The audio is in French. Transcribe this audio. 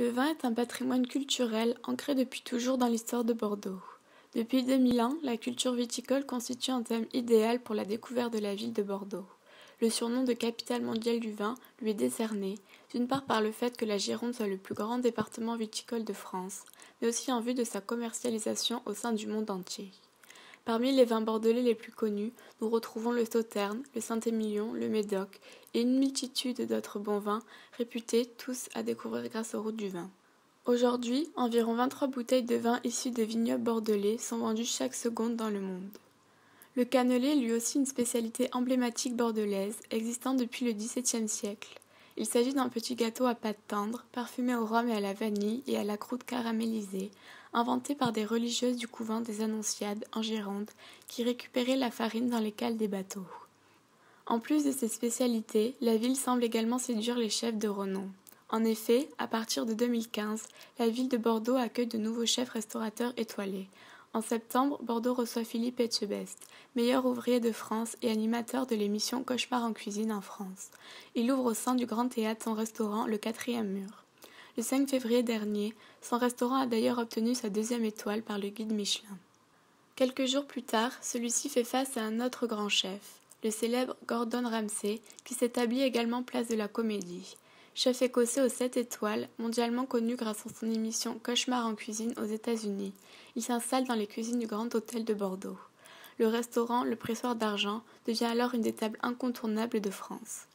Le vin est un patrimoine culturel ancré depuis toujours dans l'histoire de Bordeaux. Depuis 2000 ans, la culture viticole constitue un thème idéal pour la découverte de la ville de Bordeaux. Le surnom de capitale mondiale du vin lui est décerné, d'une part par le fait que la Gironde soit le plus grand département viticole de France, mais aussi en vue de sa commercialisation au sein du monde entier. Parmi les vins bordelais les plus connus, nous retrouvons le Sauterne, le Saint-Émilion, le Médoc et une multitude d'autres bons vins réputés tous à découvrir grâce aux routes du vin. Aujourd'hui, environ 23 bouteilles de vin issues de vignobles bordelais sont vendues chaque seconde dans le monde. Le cannelé est lui aussi une spécialité emblématique bordelaise, existant depuis le XVIIe siècle. Il s'agit d'un petit gâteau à pâte tendre, parfumé au rhum et à la vanille et à la croûte caramélisée, inventé par des religieuses du couvent des Annonciades en Gironde, qui récupéraient la farine dans les cales des bateaux. En plus de ces spécialités, la ville semble également séduire les chefs de renom. En effet, à partir de 2015, la ville de Bordeaux accueille de nouveaux chefs restaurateurs étoilés. En septembre, Bordeaux reçoit Philippe Etchebest, meilleur ouvrier de France et animateur de l'émission Cauchemar en cuisine en France. Il ouvre au sein du Grand Théâtre son restaurant Le 4e Mur. Le 5 février dernier, son restaurant a d'ailleurs obtenu sa 2e étoile par le guide Michelin. Quelques jours plus tard, celui-ci fait face à un autre grand chef, le célèbre Gordon Ramsay, qui s'établit également place de la Comédie. Chef écossais aux 7 étoiles, mondialement connu grâce à son émission Cauchemar en cuisine aux États-Unis, il s'installe dans les cuisines du Grand Hôtel de Bordeaux. Le restaurant, le Pressoir d'Argent, devient alors une des tables incontournables de France.